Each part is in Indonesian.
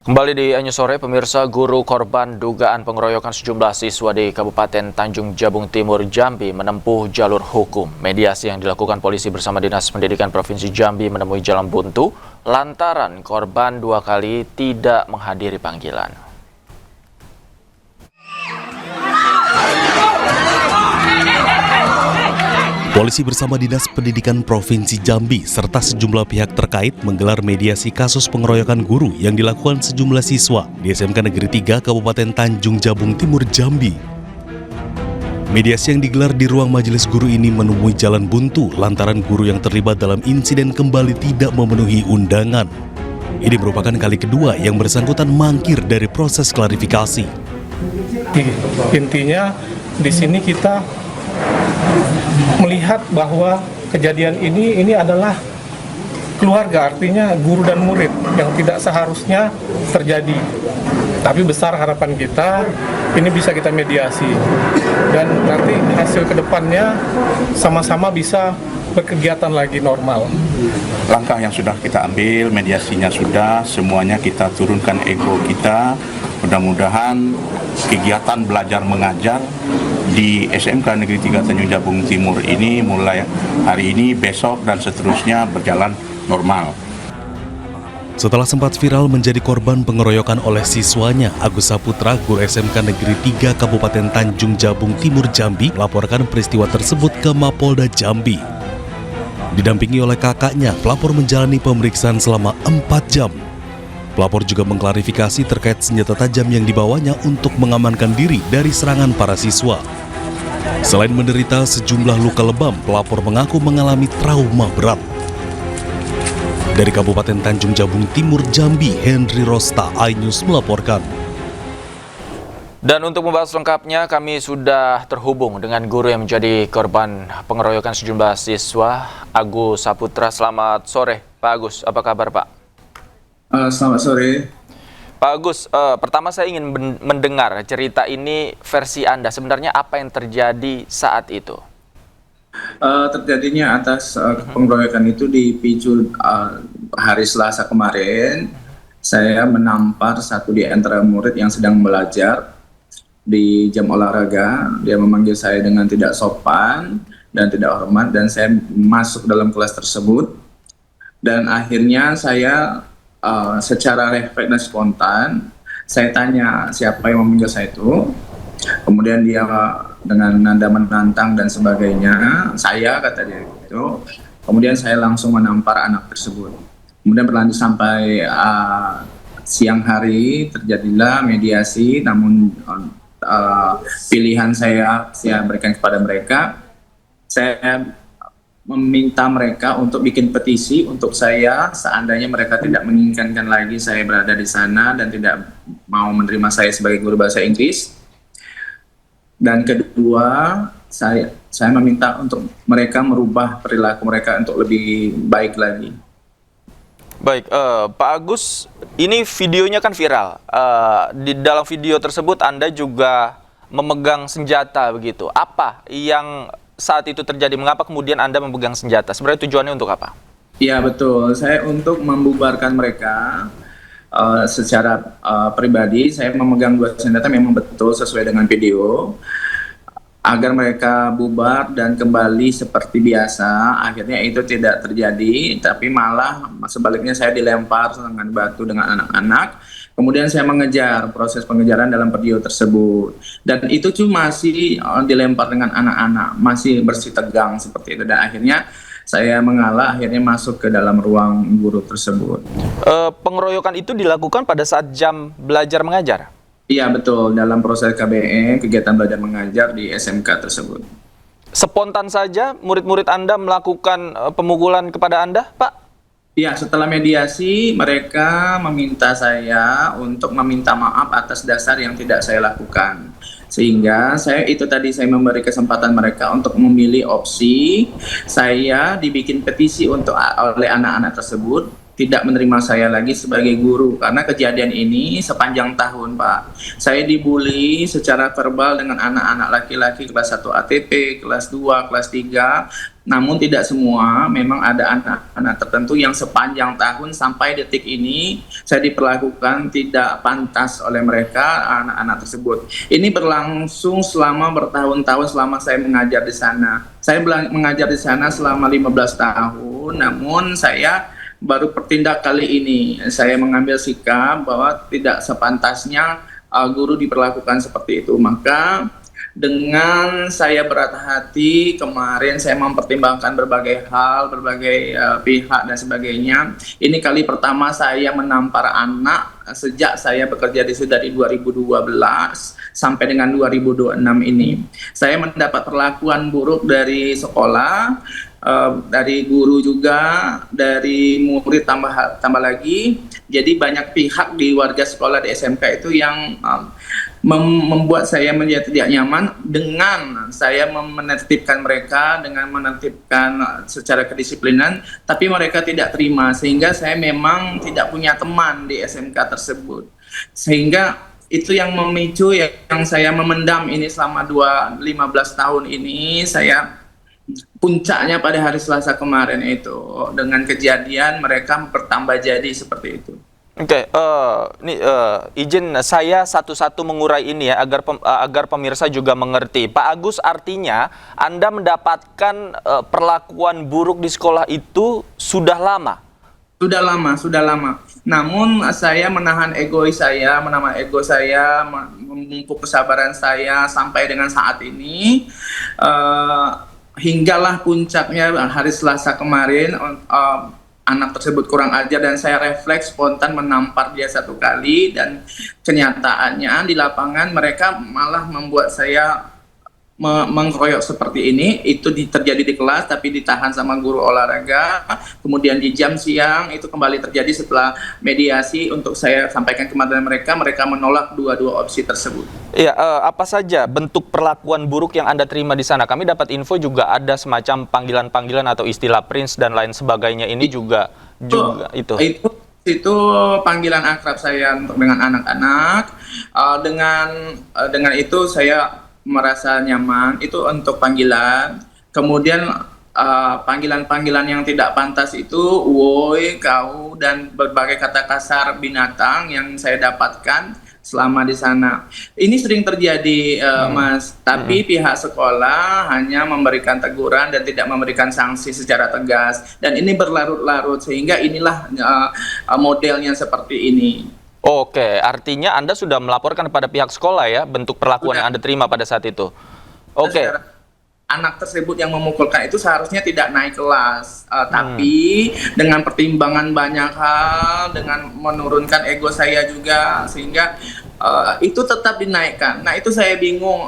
Kembali di Anyu Sore, pemirsa, guru korban dugaan pengeroyokan sejumlah siswa di Kabupaten Tanjung Jabung Timur, Jambi menempuh jalur hukum. Mediasi yang dilakukan polisi bersama Dinas Pendidikan Provinsi Jambi menemui jalan buntu lantaran korban dua kali tidak menghadiri panggilan. Polisi bersama Dinas Pendidikan Provinsi Jambi serta sejumlah pihak terkait menggelar mediasi kasus pengeroyokan guru yang dilakukan sejumlah siswa di SMK Negeri 3 Kabupaten Tanjung Jabung Timur, Jambi. Mediasi yang digelar di ruang majelis guru ini menemui jalan buntu lantaran guru yang terlibat dalam insiden kembali tidak memenuhi undangan. Ini merupakan kali kedua yang bersangkutan mangkir dari proses klarifikasi. Intinya di sini kita melihat bahwa kejadian ini adalah keluarga, artinya guru dan murid yang tidak seharusnya terjadi. Tapi besar harapan kita ini bisa kita mediasi dan nanti hasil kedepannya sama-sama bisa berkegiatan lagi normal. Langkah yang sudah kita ambil, mediasinya sudah, semuanya kita turunkan ego kita. Mudah-mudahan kegiatan belajar mengajar di SMK Negeri 3 Tanjung Jabung Timur ini mulai hari ini, besok, dan seterusnya berjalan normal. Setelah sempat viral menjadi korban pengeroyokan oleh siswanya, Agus Saputra, guru SMK Negeri 3 Kabupaten Tanjung Jabung Timur, Jambi, melaporkan peristiwa tersebut ke Mapolda Jambi. Didampingi oleh kakaknya, pelapor menjalani pemeriksaan selama 4 jam. Pelapor juga mengklarifikasi terkait senjata tajam yang dibawanya untuk mengamankan diri dari serangan para siswa. Selain menderita sejumlah luka lebam, pelapor mengaku mengalami trauma berat. Dari Kabupaten Tanjung Jabung Timur, Jambi, Henry Rosta, iNews melaporkan. Dan untuk membahas lengkapnya, kami sudah terhubung dengan guru yang menjadi korban pengeroyokan sejumlah siswa, Agus Saputra. Selamat sore, Pak Agus. Apa kabar, Pak? Selamat sore. Pak Agus, pertama saya ingin mendengar cerita ini versi Anda. Sebenarnya apa yang terjadi saat itu? Terjadinya atas pengeroyokan itu dipicu hari Selasa kemarin. Saya menampar satu di antara murid yang sedang belajar di jam olahraga. Dia memanggil saya dengan tidak sopan dan tidak hormat, dan saya masuk dalam kelas tersebut. Dan akhirnya saya secara refleks dan spontan, saya tanya siapa yang memanggil saya itu. Kemudian dia dengan nada menantang dan sebagainya, saya, kata dia itu. Kemudian saya langsung menampar anak tersebut. Kemudian berlanjut sampai siang hari terjadilah mediasi, namun pilihan saya berikan kepada mereka. Saya meminta mereka untuk bikin petisi untuk saya, seandainya mereka tidak menginginkan lagi saya berada di sana dan tidak mau menerima saya sebagai guru bahasa Inggris. Dan kedua, saya meminta untuk mereka merubah perilaku mereka untuk lebih baik lagi. Baik, Pak Agus, ini videonya kan viral. Di dalam video tersebut Anda juga memegang senjata begitu. Apa yang saat itu terjadi? Mengapa kemudian Anda memegang senjata? Sebenarnya tujuannya untuk apa? Iya betul, saya untuk membubarkan mereka. Secara pribadi saya memegang dua senjata memang betul sesuai dengan video, agar mereka bubar dan kembali seperti biasa. Akhirnya itu tidak terjadi, tapi malah sebaliknya saya dilempar dengan batu dengan anak-anak. Kemudian saya mengejar, proses pengejaran dalam video tersebut. Dan itu cuma masih dilempar dengan anak-anak, masih bersih tegang seperti itu. Dan akhirnya saya mengalah, akhirnya masuk ke dalam ruang guru tersebut. Pengeroyokan itu dilakukan pada saat jam belajar mengajar? Iya betul, dalam proses KBM, kegiatan belajar mengajar di SMK tersebut. Spontan saja murid-murid Anda melakukan pemukulan kepada Anda, Pak? Ya, setelah mediasi mereka meminta saya untuk meminta maaf atas dasar yang tidak saya lakukan. Sehingga saya memberi kesempatan mereka untuk memilih opsi. Saya dibikin petisi oleh anak-anak tersebut tidak menerima saya lagi sebagai guru, karena kejadian ini sepanjang tahun, Pak. Saya dibully secara verbal dengan anak-anak laki-laki kelas 1 ATP, kelas 2, kelas 3. Namun tidak semua, memang ada anak-anak tertentu yang sepanjang tahun sampai detik ini saya diperlakukan tidak pantas oleh mereka, anak-anak tersebut. Ini berlangsung selama bertahun-tahun selama saya mengajar di sana. Saya mengajar di sana selama 15 tahun, namun saya baru bertindak kali ini. Saya mengambil sikap bahwa tidak sepantasnya guru diperlakukan seperti itu. Maka dengan saya berat hati, kemarin saya mempertimbangkan berbagai hal, berbagai pihak dan sebagainya. Ini kali pertama saya menampar anak sejak saya bekerja di situ dari 2012 sampai dengan 2026 ini. Saya mendapat perlakuan buruk dari sekolah, dari guru juga, dari murid tambah lagi. Jadi banyak pihak di warga sekolah di SMK itu yang membuat saya menjadi tidak nyaman dengan saya menertibkan mereka, dengan menertibkan secara kedisiplinan, tapi mereka tidak terima, sehingga saya memang tidak punya teman di SMK tersebut. Sehingga itu yang memicu yang saya memendam ini selama 15 tahun ini. Saya puncaknya pada hari Selasa kemarin itu dengan kejadian mereka bertambah jadi seperti itu. Oke, izin saya satu-satu mengurai ini ya agar pemirsa juga mengerti. Pak Agus, artinya Anda mendapatkan perlakuan buruk di sekolah itu sudah lama? Sudah lama. Namun saya menahan ego saya, memupuk kesabaran saya sampai dengan saat ini. Hinggalah puncaknya hari Selasa kemarin, anak tersebut kurang ajar dan saya refleks spontan menampar dia 1 kali, dan kenyataannya di lapangan mereka malah membuat saya mengkeroyok seperti ini. Itu terjadi di kelas tapi ditahan sama guru olahraga. Kemudian di jam siang itu kembali terjadi setelah mediasi untuk saya sampaikan kepada mereka menolak dua opsi tersebut. Iya, apa saja bentuk perlakuan buruk yang Anda terima di sana? Kami dapat info juga ada semacam panggilan-panggilan atau istilah prince dan lain sebagainya. Ini juga itu panggilan akrab saya dengan anak-anak. Dengan itu saya merasa nyaman, itu untuk panggilan. Kemudian panggilan-panggilan yang tidak pantas itu woi, kau, dan berbagai kata kasar binatang yang saya dapatkan selama di sana. Ini sering terjadi, Mas, tapi pihak sekolah hanya memberikan teguran dan tidak memberikan sanksi secara tegas, dan ini berlarut-larut sehingga inilah modelnya seperti ini. Oke, artinya Anda sudah melaporkan kepada pihak sekolah ya, bentuk perlakuan yang Anda terima pada saat itu. Oke. Anak tersebut yang memukulkan itu seharusnya tidak naik kelas, tapi dengan pertimbangan banyak hal, dengan menurunkan ego saya juga, sehingga itu tetap dinaikkan. Nah, itu saya bingung.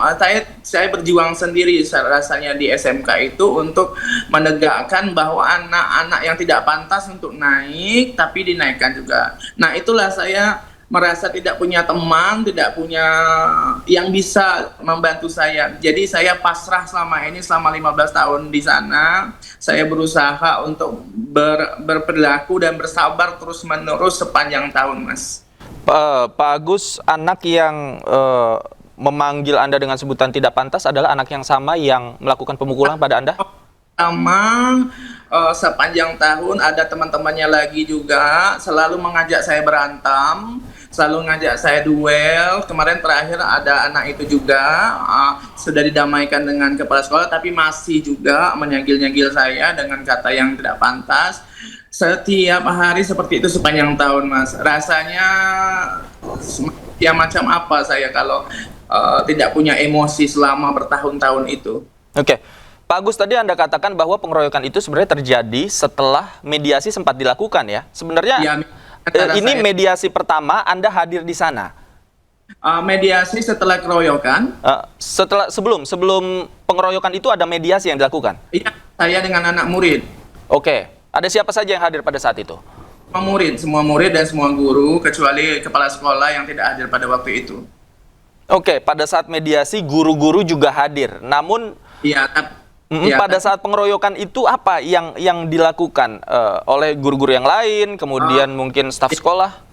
Saya berjuang sendiri rasanya di SMK itu untuk menegakkan bahwa anak-anak yang tidak pantas untuk naik tapi dinaikkan juga. Nah, itulah saya merasa tidak punya teman, tidak punya yang bisa membantu saya. Jadi saya pasrah selama 15 tahun di sana. Saya berusaha untuk berperilaku dan bersabar terus-menerus sepanjang tahun, Mas. Pak Agus, anak yang memanggil Anda dengan sebutan tidak pantas adalah anak yang sama yang melakukan pemukulan pada Anda? Sepanjang tahun ada teman-temannya lagi juga selalu mengajak saya berantem, selalu ngajak saya duel. Kemarin terakhir ada anak itu juga sudah didamaikan dengan kepala sekolah, tapi masih juga menyagil-nyagil saya dengan kata yang tidak pantas. Setiap hari seperti itu sepanjang tahun, Mas. Rasanya ya macam apa saya kalau tidak punya emosi selama bertahun-tahun itu. Oke. Pak Agus, tadi Anda katakan bahwa pengeroyokan itu sebenarnya terjadi setelah mediasi sempat dilakukan ya. Sebenarnya ya, ini mediasi pertama Anda hadir di sana. Mediasi setelah keroyokan. Sebelum pengeroyokan itu ada mediasi yang dilakukan. Iya, saya dengan anak murid. Oke, ada siapa saja yang hadir pada saat itu? Semua murid dan semua guru, kecuali kepala sekolah yang tidak hadir pada waktu itu. Oke, pada saat mediasi guru-guru juga hadir. Namun pada saat pengeroyokan itu apa yang dilakukan oleh guru-guru yang lain, kemudian mungkin staf sekolah?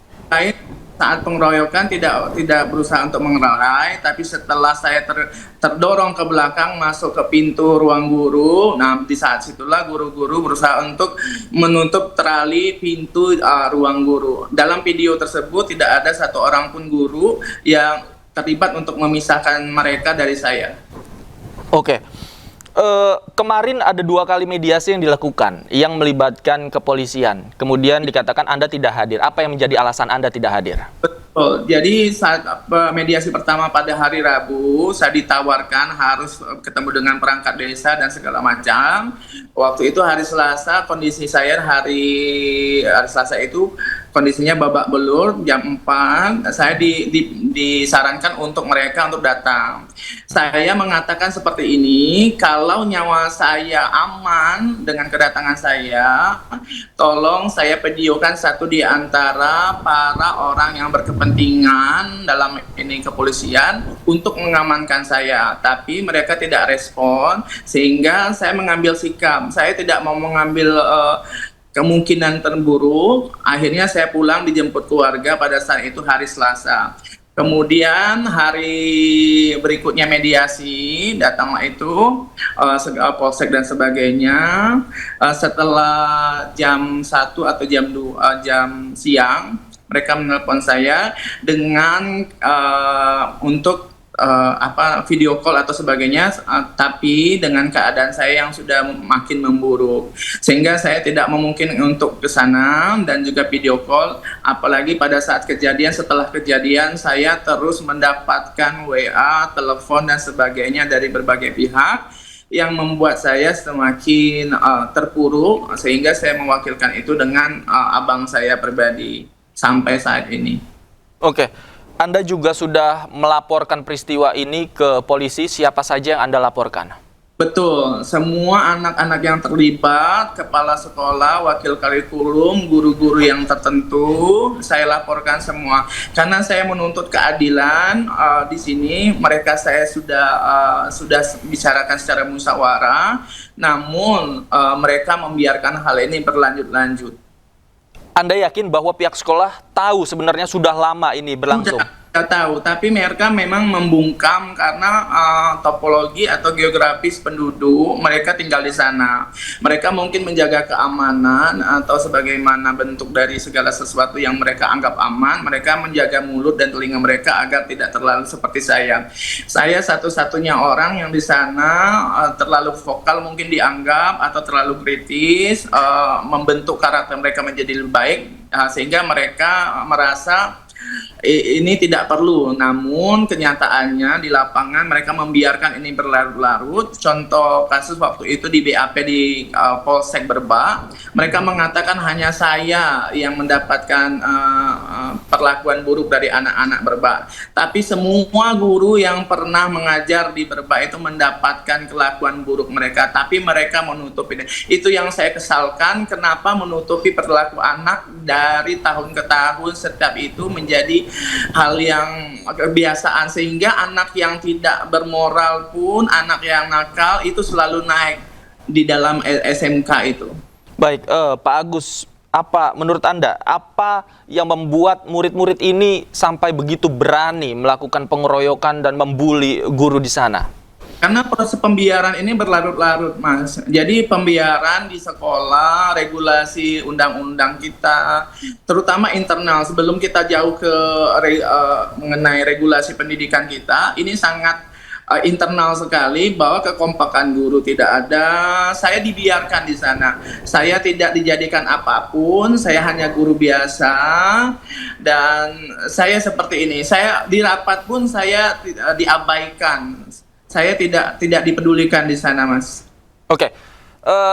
saat pengeroyokan tidak berusaha untuk mengelerai, tapi setelah saya terdorong ke belakang masuk ke pintu ruang guru. Nah, di saat situlah guru-guru berusaha untuk menutup terali pintu ruang guru. Dalam video tersebut tidak ada satu orang pun guru yang terlibat untuk memisahkan mereka dari saya. Oke. Kemarin ada 2 kali mediasi yang dilakukan yang melibatkan kepolisian. Kemudian dikatakan Anda tidak hadir. Apa yang menjadi alasan Anda tidak hadir? Betul. Jadi saat mediasi pertama pada hari Rabu, saya ditawarkan harus ketemu dengan perangkat desa dan segala macam. Waktu itu hari Selasa, kondisi saya hari Selasa itu kondisinya babak belur, jam 4, saya disarankan untuk mereka untuk datang. Saya mengatakan seperti ini, kalau nyawa saya aman dengan kedatangan saya, tolong saya videokan satu di antara para orang yang berkepentingan dalam ini kepolisian untuk mengamankan saya. Tapi mereka tidak respon, sehingga saya mengambil sikap. Saya tidak mau mengambil kemungkinan terburuk. Akhirnya saya pulang dijemput keluarga pada saat itu hari Selasa. Kemudian hari berikutnya mediasi, datanglah itu polsek dan sebagainya. Setelah jam 1 atau jam 2 jam siang, mereka menelpon saya dengan untuk video call atau sebagainya, tapi dengan keadaan saya yang sudah makin memburuk, sehingga saya tidak memungkinkan untuk ke sana dan juga video call. Apalagi pada saat kejadian, setelah kejadian saya terus mendapatkan WA, telepon dan sebagainya dari berbagai pihak yang membuat saya semakin terpuruk, sehingga saya mewakilkan itu dengan abang saya pribadi sampai saat ini. Oke. Anda juga sudah melaporkan peristiwa ini ke polisi. Siapa saja yang Anda laporkan? Betul, semua anak-anak yang terlibat, kepala sekolah, wakil kurikulum, guru-guru yang tertentu, saya laporkan semua. Karena saya menuntut keadilan di sini, mereka saya sudah bicarakan secara musyawarah, namun mereka membiarkan hal ini berlanjut-lanjut. Anda yakin bahwa pihak sekolah tahu sebenarnya sudah lama ini berlangsung? Tidak tahu, tapi mereka memang membungkam karena topologi atau geografis penduduk mereka tinggal di sana. Mereka mungkin menjaga keamanan atau sebagaimana bentuk dari segala sesuatu yang mereka anggap aman. Mereka menjaga mulut dan telinga mereka agar tidak terlalu seperti saya. Saya satu-satunya orang yang di sana terlalu vokal mungkin dianggap atau terlalu kritis, membentuk karakter mereka menjadi lebih baik, sehingga mereka merasa ini tidak perlu. Namun kenyataannya di lapangan mereka membiarkan ini berlarut-larut. Contoh kasus waktu itu di BAP di Polsek Berbak, mereka mengatakan hanya saya yang mendapatkan perlakuan buruk dari anak-anak Berbak, tapi semua guru yang pernah mengajar di Berbak itu mendapatkan kelakuan buruk mereka, tapi mereka menutupi. Itu yang saya kesalkan, kenapa menutupi perilaku anak dari tahun ke tahun. Setiap itu menjadi hal yang kebiasaan, sehingga anak yang tidak bermoral pun, anak yang nakal itu selalu naik di dalam SMK itu. Baik, Pak Agus, apa menurut Anda, apa yang membuat murid-murid ini sampai begitu berani melakukan pengeroyokan dan membuli guru di sana? Karena proses pembiaran ini berlarut-larut, Mas. Jadi pembiaran di sekolah, regulasi undang-undang kita, terutama internal, sebelum kita jauh ke mengenai regulasi pendidikan kita, ini sangat internal sekali, bahwa kekompakan guru tidak ada. Saya dibiarkan di sana. Saya tidak dijadikan apapun, saya hanya guru biasa, dan saya seperti ini. Saya di rapat pun saya diabaikan. Saya tidak dipedulikan di sana, Mas. Oke,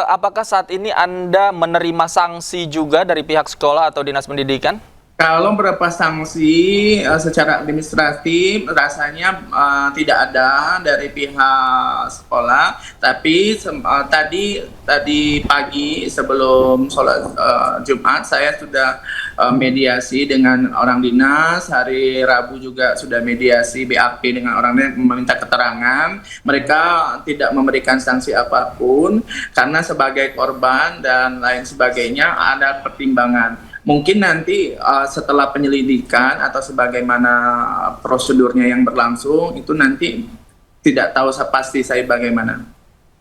apakah saat ini Anda menerima sanksi juga dari pihak sekolah atau dinas pendidikan? Kalau beberapa sanksi secara administratif rasanya tidak ada dari pihak sekolah, tapi tadi pagi sebelum sholat Jumat saya sudah mediasi dengan orang dinas. Hari Rabu juga sudah mediasi BAP dengan orang dinas, meminta keterangan. Mereka tidak memberikan sanksi apapun karena sebagai korban dan lain sebagainya ada pertimbangan. Mungkin nanti setelah penyelidikan atau sebagaimana prosedurnya yang berlangsung, itu nanti tidak tahu pasti saya bagaimana.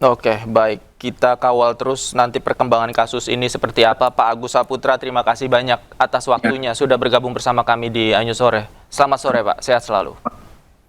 Oke, baik. Kita kawal terus nanti perkembangan kasus ini seperti apa. Pak Agus Saputra, terima kasih banyak atas waktunya sudah bergabung bersama kami di Anju Sore. Selamat sore, Pak. Sehat selalu.